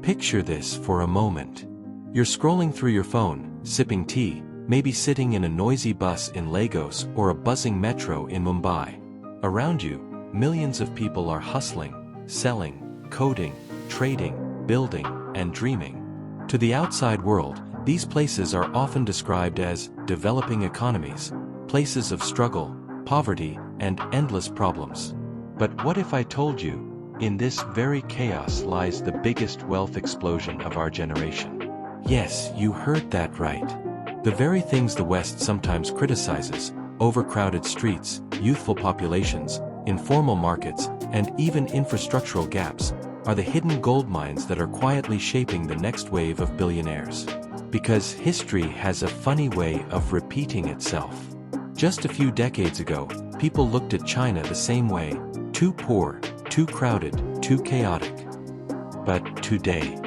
Picture this for a moment. You're scrolling through your phone, sipping tea, maybe sitting in a noisy bus in Lagos or a buzzing metro in Mumbai. Around you, millions of people are hustling, selling, coding, trading, building, and dreaming. To the outside world, these places are often described as developing economies, places of struggle, poverty, and endless problems. But what if I told you, in this very chaos lies the biggest wealth explosion of our generation? Yes, you heard that right. The very things the West sometimes criticizes, overcrowded streets, youthful populations, informal markets, and even infrastructural gaps, are the hidden gold mines that are quietly shaping the next wave of billionaires. Because history has a funny way of repeating itself. Just a few decades ago, people looked at China the same way: too poor, too crowded, too chaotic. But today,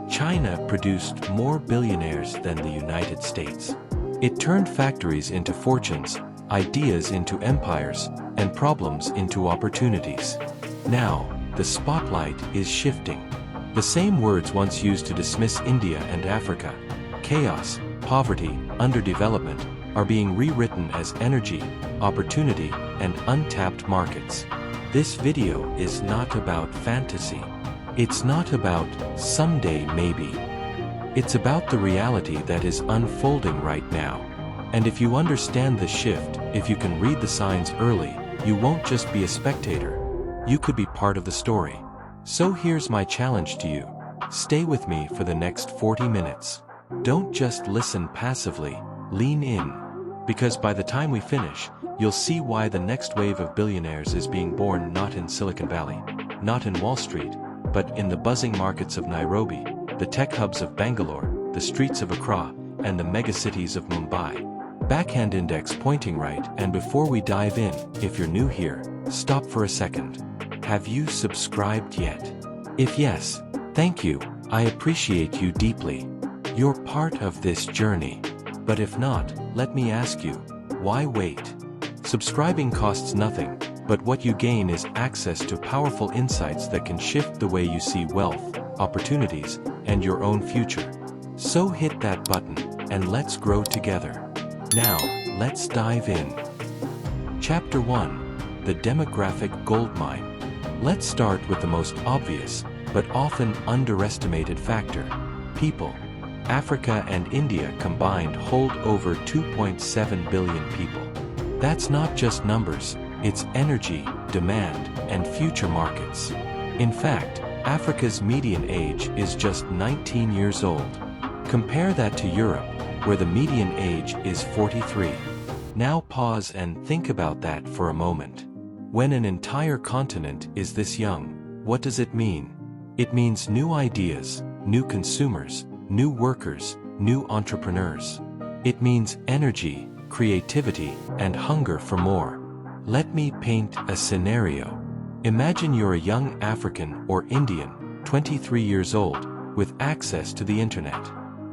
China produced more billionaires than the United States. It turned factories into fortunes, ideas into empires, and problems into opportunities. Now, the spotlight is shifting. The same words once used to dismiss India and Africa, chaos, poverty, underdevelopment, are being rewritten as energy, opportunity, and untapped markets. This video is not about fantasy. It's not about someday maybe. It's about the reality that is unfolding right now. And if you understand the shift, if you can read the signs early, you won't just be a spectator. You could be part of the story. So here's my challenge to you. Stay with me for the next 40 minutes. Don't just listen passively, lean in. Because by the time we finish, you'll see why the next wave of billionaires is being born not in Silicon Valley, not in Wall Street, but in the buzzing markets of Nairobi, the tech hubs of Bangalore, the streets of Accra, and the megacities of Mumbai. Backhand index pointing right, and before we dive in, if you're new here, stop for a second. Have you subscribed yet? If yes, thank you, I appreciate you deeply. You're part of this journey. But if not, let me ask you, why wait? Subscribing costs nothing, but what you gain is access to powerful insights that can shift the way you see wealth, opportunities, and your own future. So hit that button, and let's grow together. Now, let's dive in. Chapter 1. The Demographic Goldmine. Let's start with the most obvious, but often underestimated factor: people. Africa and India combined hold over 2.7 billion people. That's not just numbers, it's energy, demand, and future markets. In fact, Africa's median age is just 19 years old. Compare that to Europe, where the median age is 43. Now pause and think about that for a moment. When an entire continent is this young, what does it mean? It means new ideas, new consumers, new workers, new entrepreneurs. It means energy, creativity, and hunger for more. Let me paint a scenario. Imagine you're a young African or Indian, 23 years old, with access to the internet.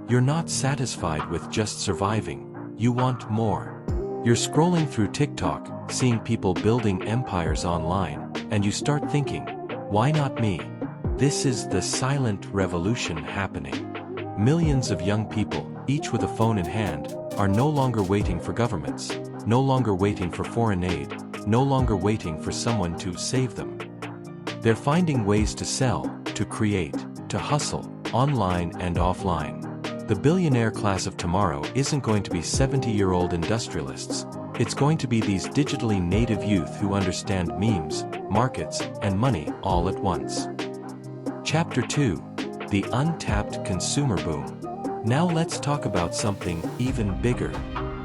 You're not satisfied with just surviving, you want more. You're scrolling through TikTok, seeing people building empires online, and you start thinking, why not me? This is the silent revolution happening. Millions of young people, each with a phone in hand, are no longer waiting for governments, no longer waiting for foreign aid, no longer waiting for someone to save them. They're finding ways to sell, to create, to hustle, online and offline. The billionaire class of tomorrow isn't going to be 70-year-old industrialists. It's going to be these digitally native youth who understand memes, markets, and money all at once. Chapter 2. The Untapped Consumer Boom. Now let's talk about something even bigger: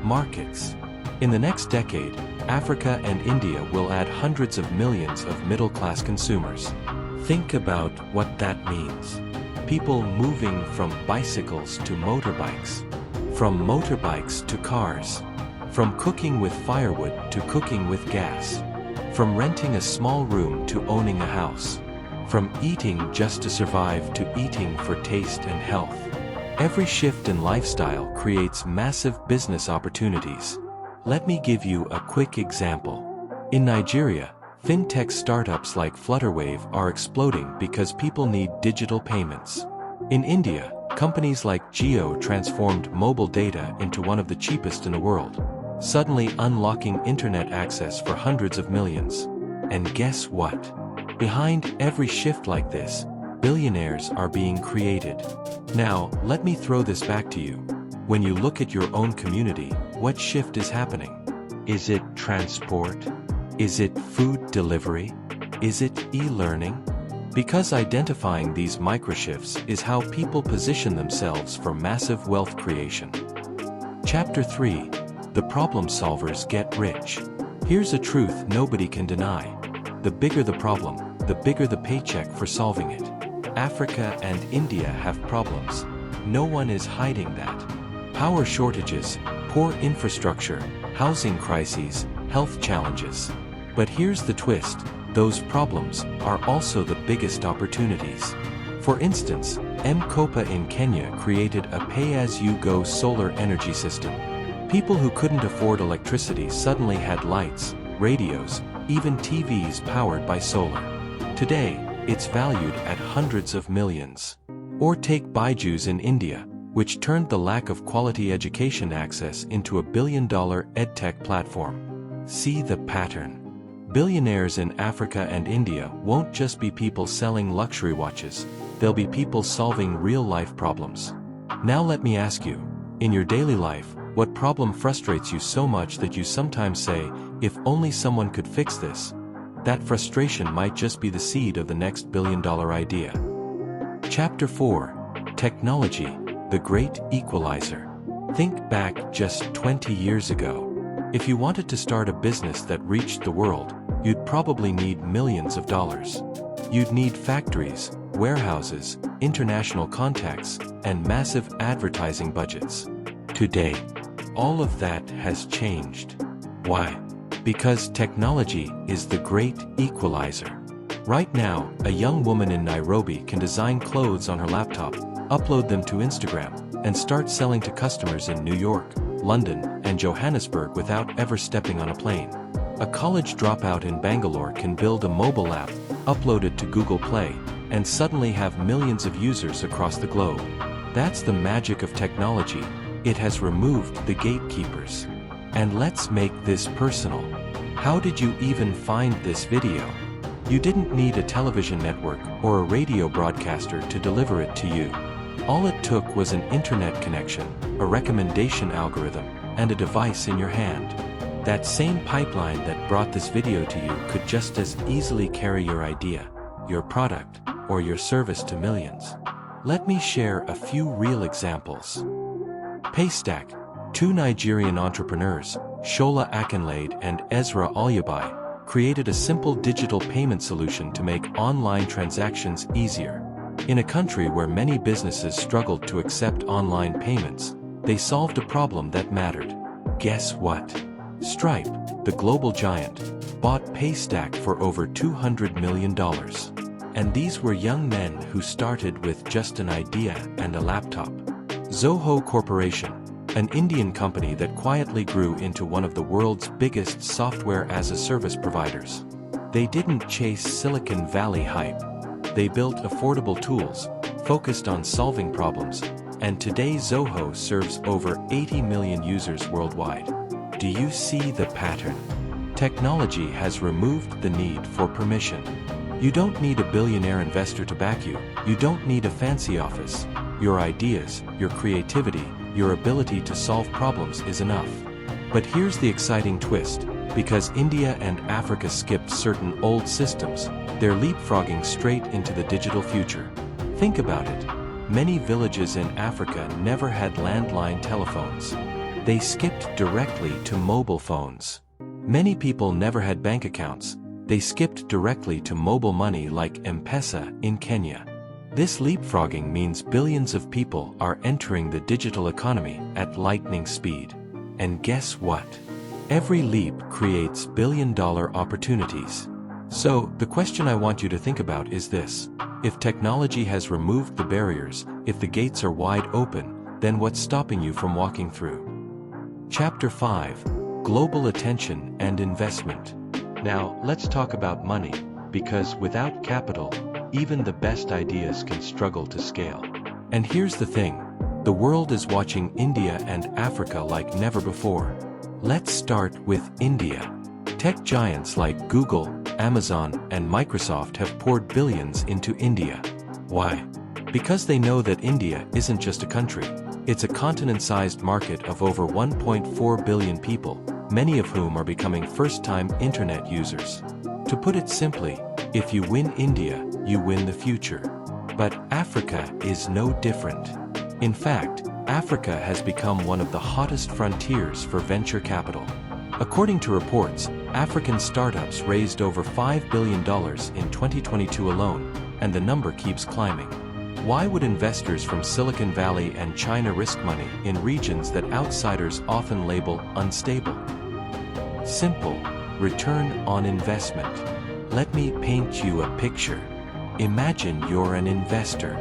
markets. In the next decade, Africa and India will add hundreds of millions of middle-class consumers. Think about what that means. People moving from bicycles to motorbikes, from motorbikes to cars, from cooking with firewood to cooking with gas, from renting a small room to owning a house, from eating just to survive to eating for taste and health. Every shift in lifestyle creates massive business opportunities. Let me give you a quick example. In Nigeria, fintech startups like Flutterwave are exploding because people need digital payments. In India, companies like Jio transformed mobile data into one of the cheapest in the world, suddenly unlocking internet access for hundreds of millions. And guess what? Behind every shift like this, billionaires are being created. Now, let me throw this back to you. When you look at your own community, what shift is happening? Is it transport? Is it food delivery? Is it e-learning? Because identifying these microshifts is how people position themselves for massive wealth creation. Chapter 3. The problem solvers get rich. Here's a truth nobody can deny. The bigger the problem, the bigger the paycheck for solving it. Africa and India have problems. No one is hiding that. Power shortages, poor infrastructure, housing crises, health challenges. But here's the twist. Those problems are also the biggest opportunities. For instance, M-Kopa in Kenya created a pay-as-you-go solar energy system. People who couldn't afford electricity suddenly had lights, radios, even TVs powered by solar. Today, it's valued at hundreds of millions. Or take Byju's in India, which turned the lack of quality education access into a billion-dollar edtech platform. See the pattern. Billionaires in Africa and India won't just be people selling luxury watches, they'll be people solving real-life problems. Now let me ask you, in your daily life, what problem frustrates you so much that you sometimes say, if only someone could fix this? That frustration might just be the seed of the next billion-dollar idea. Chapter 4. Technology, the Great Equalizer. Think back just 20 years ago. If you wanted to start a business that reached the world, you'd probably need millions of dollars. You'd need factories, warehouses, international contacts, and massive advertising budgets. Today, all of that has changed. Why? Because technology is the great equalizer. Right now, a young woman in Nairobi can design clothes on her laptop, upload them to Instagram, and start selling to customers in New York, London, and Johannesburg without ever stepping on a plane. A college dropout in Bangalore can build a mobile app, upload it to Google Play, and suddenly have millions of users across the globe. That's the magic of technology. It has removed the gatekeepers. And let's make this personal. How did you even find this video? You didn't need a television network or a radio broadcaster to deliver it to you. All it took was an internet connection, a recommendation algorithm, and a device in your hand. That same pipeline that brought this video to you could just as easily carry your idea, your product, or your service to millions. Let me share a few real examples. Paystack. Two Nigerian entrepreneurs, Shola Akinlade and Ezra Olubai, created a simple digital payment solution to make online transactions easier. In a country where many businesses struggled to accept online payments, they solved a problem that mattered. Guess what? Stripe, the global giant, bought Paystack for over $200 million. And these were young men who started with just an idea and a laptop. Zoho Corporation, an Indian company that quietly grew into one of the world's biggest software-as-a-service providers. They didn't chase Silicon Valley hype. They built affordable tools, focused on solving problems, and today Zoho serves over 80 million users worldwide. Do you see the pattern? Technology has removed the need for permission. You don't need a billionaire investor to back you. You don't need a fancy office. Your ideas, your creativity, your ability to solve problems is enough. But here's the exciting twist. Because India and Africa skipped certain old systems, they're leapfrogging straight into the digital future. Think about it. Many villages in Africa never had landline telephones. They skipped directly to mobile phones. Many people never had bank accounts. They skipped directly to mobile money like M-Pesa in Kenya. This leapfrogging means billions of people are entering the digital economy at lightning speed. And guess what? Every leap creates billion-dollar opportunities. So, the question I want you to think about is this. If technology has removed the barriers, if the gates are wide open, then what's stopping you from walking through? Chapter 5. Global Attention and Investment. Now, let's talk about money, because without capital, even the best ideas can struggle to scale. And here's the thing, the world is watching India and Africa like never before. Let's start with India. Tech giants like Google, Amazon, and Microsoft have poured billions into India. Why? Because they know that India isn't just a country. It's a continent-sized market of over 1.4 billion people, many of whom are becoming first-time internet users. To put it simply, if you win India, you win the future. But Africa is no different. In fact, Africa has become one of the hottest frontiers for venture capital. According to reports, African startups raised over $5 billion in 2022 alone, and the number keeps climbing. Why would investors from Silicon Valley and China risk money in regions that outsiders often label unstable? Simple: return on investment. Let me paint you a picture. Imagine you're an investor.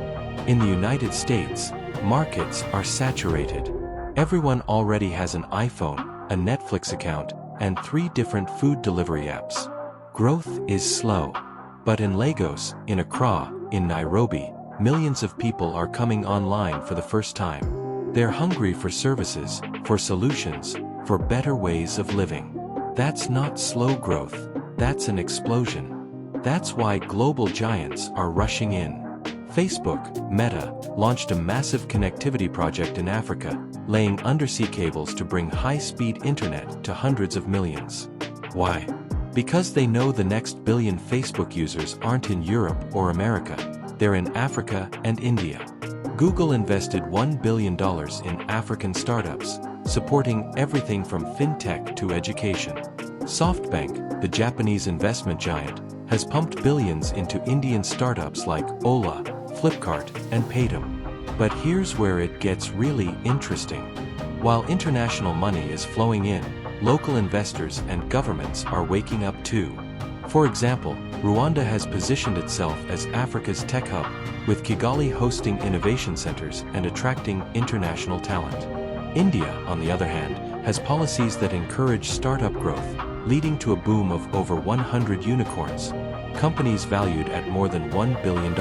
In the United States, markets are saturated. Everyone already has an iPhone, a Netflix account, and 3 different food delivery apps. Growth is slow. But in Lagos, in Accra, in Nairobi, millions of people are coming online for the first time. They're hungry for services, for solutions, for better ways of living. That's not slow growth, that's an explosion. That's why global giants are rushing in. Facebook, Meta, launched a massive connectivity project in Africa, laying undersea cables to bring high-speed internet to hundreds of millions. Why? Because they know the next billion Facebook users aren't in Europe or America, they're in Africa and India. Google invested $1 billion in African startups, supporting everything from fintech to education. SoftBank, the Japanese investment giant, has pumped billions into Indian startups like Ola, Flipkart, and Paytm. But here's where it gets really interesting. While international money is flowing in, local investors and governments are waking up too. For example, Rwanda has positioned itself as Africa's tech hub, with Kigali hosting innovation centers and attracting international talent. India, on the other hand, has policies that encourage startup growth, leading to a boom of over 100 unicorns, companies valued at more than $1 billion.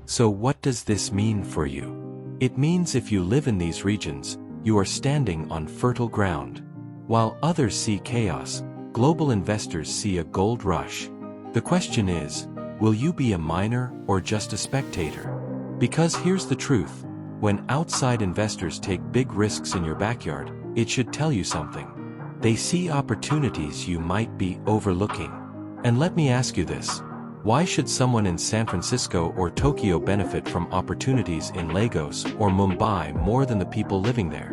So what does this mean for you? It means if you live in these regions, you are standing on fertile ground. While others see chaos, global investors see a gold rush. The question is, will you be a miner or just a spectator? Because here's the truth, when outside investors take big risks in your backyard, it should tell you something. They see opportunities you might be overlooking. And let me ask you this. Why should someone in San Francisco or Tokyo benefit from opportunities in Lagos or Mumbai more than the people living there?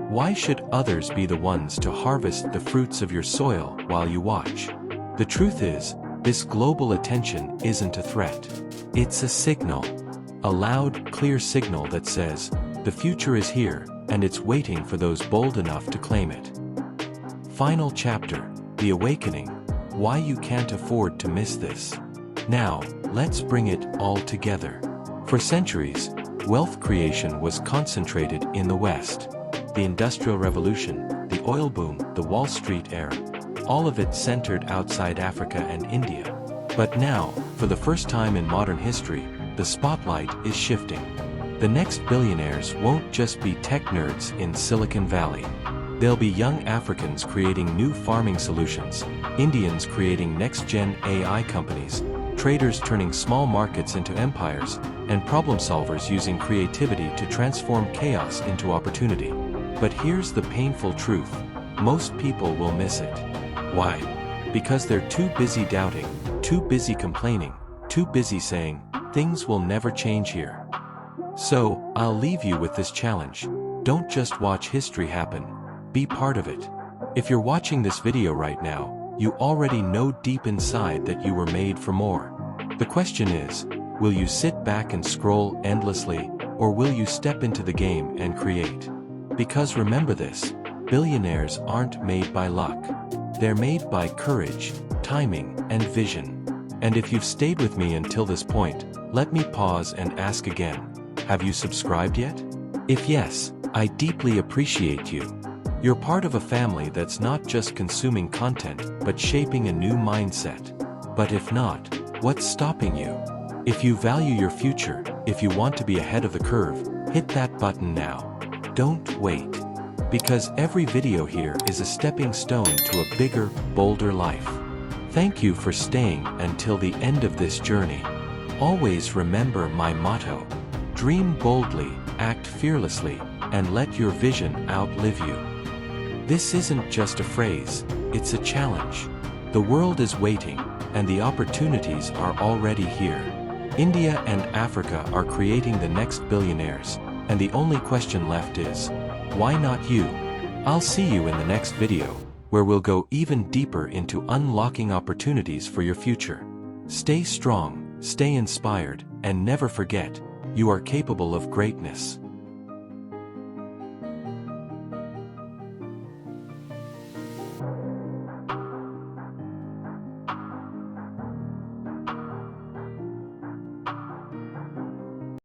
Why should others be the ones to harvest the fruits of your soil while you watch? The truth is, this global attention isn't a threat. It's a signal. A loud, clear signal that says, the future is here, and it's waiting for those bold enough to claim it. Final chapter, The Awakening, why you can't afford to miss this. Now, let's bring it all together. For centuries, wealth creation was concentrated in the West. The Industrial Revolution, the oil boom, the Wall Street era, all of it centered outside Africa and India. But now, for the first time in modern history, the spotlight is shifting. The next billionaires won't just be tech nerds in Silicon Valley. They'll be young Africans creating new farming solutions, Indians creating next-gen AI companies, traders turning small markets into empires, and problem solvers using creativity to transform chaos into opportunity. But here's the painful truth. Most people will miss it. Why? Because they're too busy doubting, too busy complaining, too busy saying, things will never change here. So, I'll leave you with this challenge. Don't just watch history happen. Be part of it. If you're watching this video right now, you already know deep inside that you were made for more. The question is, will you sit back and scroll endlessly, or will you step into the game and create? Because remember this, billionaires aren't made by luck. They're made by courage, timing, and vision. And if you've stayed with me until this point, let me pause and ask again. Have you subscribed yet? If yes, I deeply appreciate you. You're part of a family that's not just consuming content, but shaping a new mindset. But if not, what's stopping you? If you value your future, if you want to be ahead of the curve, hit that button now. Don't wait. Because every video here is a stepping stone to a bigger, bolder life. Thank you for staying until the end of this journey. Always remember my motto. Dream boldly, act fearlessly, and let your vision outlive you. This isn't just a phrase, it's a challenge. The world is waiting, and the opportunities are already here. India and Africa are creating the next billionaires, and the only question left is, why not you? I'll see you in the next video, where we'll go even deeper into unlocking opportunities for your future. Stay strong, stay inspired, and never forget, you are capable of greatness.